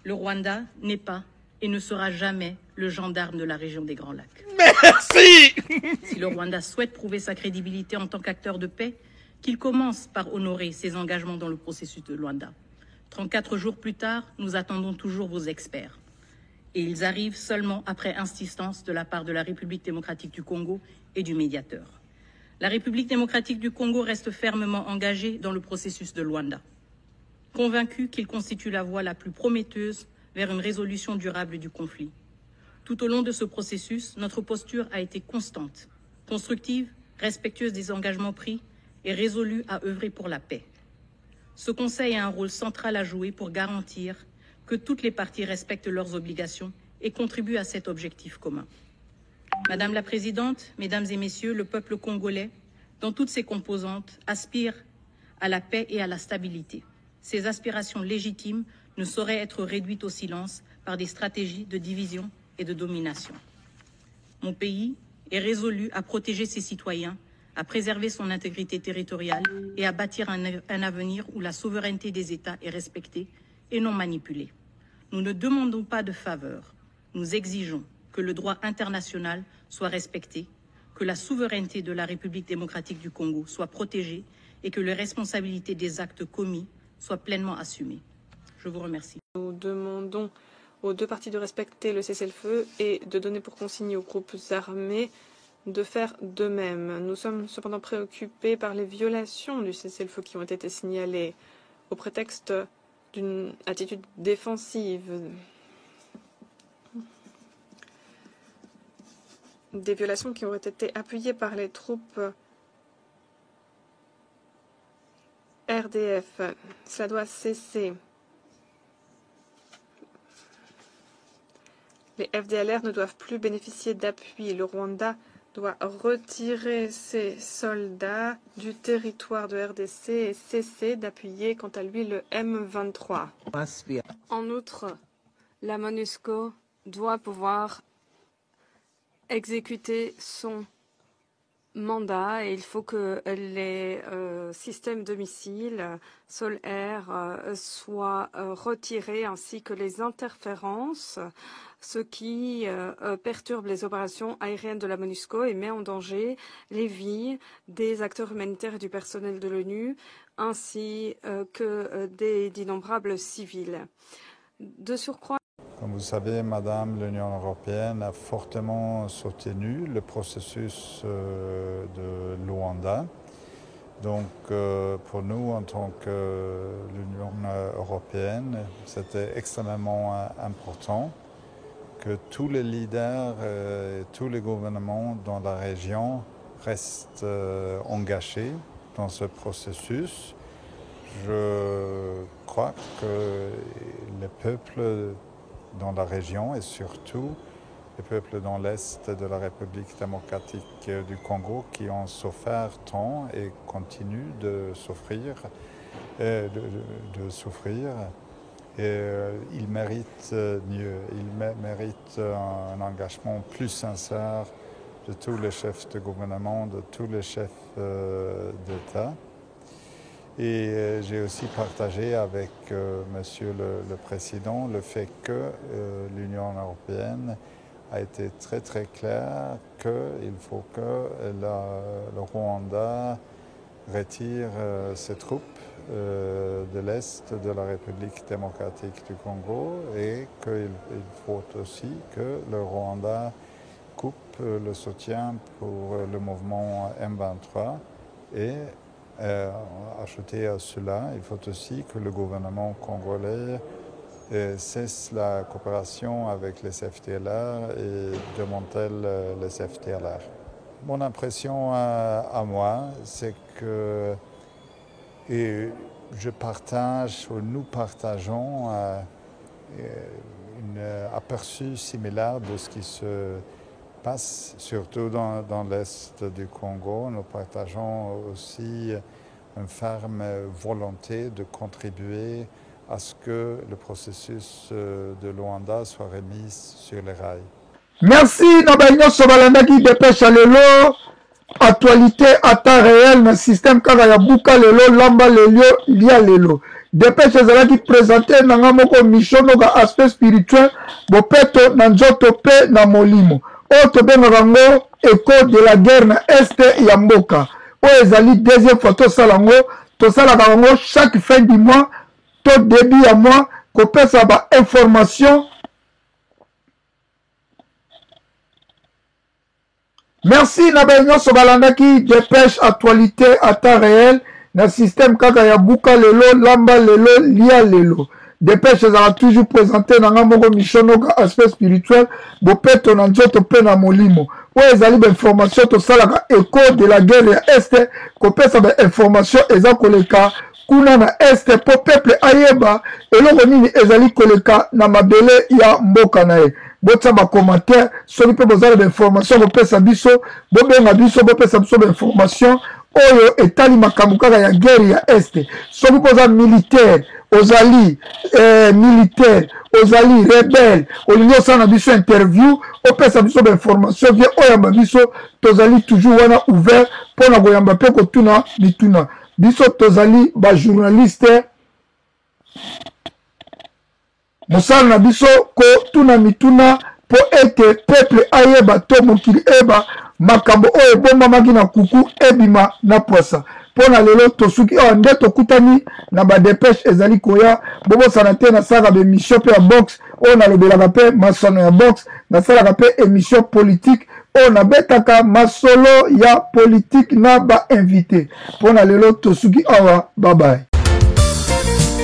W: Le Rwanda n'est pas et ne sera jamais le gendarme de la région des Grands Lacs.
A: Merci.
W: Si le Rwanda souhaite prouver sa crédibilité en tant qu'acteur de paix, qu'il commence par honorer ses engagements dans le processus de Luanda. 34 jours plus tard, nous attendons toujours vos experts. Et ils arrivent seulement après insistance de la part de la République démocratique du Congo et du médiateur. La République démocratique du Congo reste fermement engagée dans le processus de Luanda, convaincue qu'il constitue la voie la plus prometteuse vers une résolution durable du conflit. Tout au long de ce processus, notre posture a été constante, constructive, respectueuse des engagements pris et résolue à œuvrer pour la paix. Ce Conseil a un rôle central à jouer pour garantir que toutes les parties respectent leurs obligations et contribuent à cet objectif commun. Madame la Présidente, Mesdames et Messieurs, le peuple congolais, dans toutes ses composantes, aspire à la paix et à la stabilité. Ces aspirations légitimes ne sauraient être réduites au silence par des stratégies de division et de domination. Mon pays est résolu à protéger ses citoyens, à préserver son intégrité territoriale et à bâtir un avenir où la souveraineté des États est respectée et non manipulée. Nous ne demandons pas de faveur, nous exigeons que le droit international soit respecté, que la souveraineté de la République démocratique du Congo soit protégée et que les responsabilités des actes commis soient pleinement assumées. Je vous remercie.
D: Nous demandons aux deux parties de respecter le cessez-le-feu et de donner pour consigne aux groupes armés de faire de même. Nous sommes cependant préoccupés par les violations du cessez-le-feu qui ont été signalées au prétexte d'une attitude défensive. Des violations qui auraient été appuyées par les troupes RDF. Cela doit cesser. Les FDLR ne doivent plus bénéficier d'appui. Le Rwanda doit retirer ses soldats du territoire de RDC et cesser d'appuyer quant à lui le M23.
E: En outre, la MONUSCO doit pouvoir exécuter son mandat et il faut que les systèmes de missiles sol-air soient retirés ainsi que les interférences, ce qui perturbe les opérations aériennes de la MONUSCO et met en danger les vies des acteurs humanitaires et du personnel de l'ONU ainsi que d'innombrables civils. De surcroît,
H: comme vous savez, Madame, l'Union européenne a fortement soutenu le processus de Luanda. Donc, pour nous, en tant que l'Union européenne, c'était extrêmement important que tous les leaders et tous les gouvernements dans la région restent engagés dans ce processus. Je crois que les peuples dans la région et surtout les peuples dans l'Est de la République démocratique du Congo qui ont souffert tant et continuent de souffrir. Ils méritent mieux, ils méritent un engagement plus sincère de tous les chefs de gouvernement, de tous les chefs d'État. Et j'ai aussi partagé avec Monsieur le Président le fait que l'Union européenne a été très très claire qu'il faut que le Rwanda retire ses troupes de l'Est de la République démocratique du Congo et qu'il faut aussi que le Rwanda coupe le soutien pour le mouvement M23 et ajouter à cela, il faut aussi que le gouvernement congolais cesse la coopération avec les FDLR et démantèle les FDLR. Mon impression à moi, c'est que Et je partage, ou nous partageons un aperçu similaire de ce qui se passe, surtout dans l'Est du Congo. Nous partageons aussi une ferme volonté de contribuer à ce que le processus de Luanda soit remis sur les rails.
B: Merci Nabaïno Sobalandaki dépêche à l'élo. Actualité à temps réel dans le système Kagaya Buka Lelo, Lamba Lelio, Lia Lelo. Dépêche qui présentait Nangamoko Mishonoga aspect spirituel, Bopeto, Nanjoto Pe, Namolimo. Autre Bengango, écho de la guerre na Est Yamboka. Ezali deuxième photo Salango, to Salagango, chaque fin du mois, tout début à mois, qu'on peut savoir information. Merci Nabaïno Sobalandaki, dépêche actualité à temps réel, dans le système Kakaya Buka Lelo, Lamba Lelo, Lia Lelo. Dépêche a toujours présenté dans Namoko Mishonoga aspect spirituel, Bopeto Nanjoto Pena Molimo. Où ezali information to salaka écho de la guerre ya Est, qu'on peut savoir information eza koleka kuna na Est pour peuple ayeba eloko nini ezali koleka na mabele ya mboka na ye. Botsa ba commentaire soki pe bozala d'information bopesa biso bobenga biso bopesa biso d'information oyo etali makambo kaka ya guerre ya Est. Soki poza militaire ozali militaire ozali rebelle olingi osala biso interview opesa biso d'information vie oyamba biso tozali toujours wana ouvert mpona koyamba mpe kotuna bituna biso tozali bajournaliste mosala na biso kotuna mituna po ete peuple ayeba to mokili eba makambo oyo ebombamaki na kuku ebima na poisa mpona lelo tosuki awa nde tokutani na badepeshe ezali koya bobosana te nasalaka bemission mpe ya box oyo nalobelaka mpe masano ya box nasalaka mpe émission politique oyo nabetaka masolo ya politique na bainvité mpona lelo tosuki awa babaye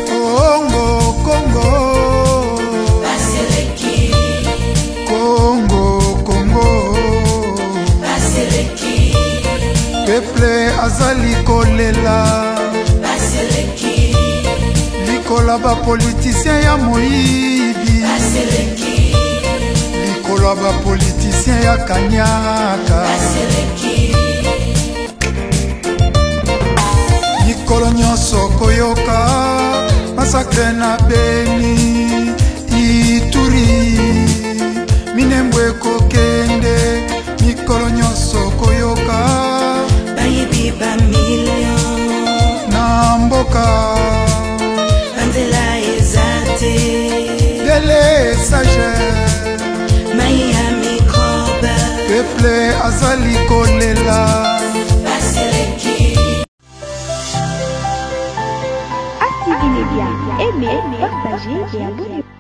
C: Congo, Congo. Peuple azali kolela likola ba politicien ya moyibi likola ba politicien ya kanyaka mikolo nyonso koyoka masakre na Beni Ituri minembwe kokende mikolo nyonso koyoka Namboka Andela ezate Dele sage Maya microbe Peuple azali kolela Baseleki
F: Active Média, aimez, partagez et abonnez-vous.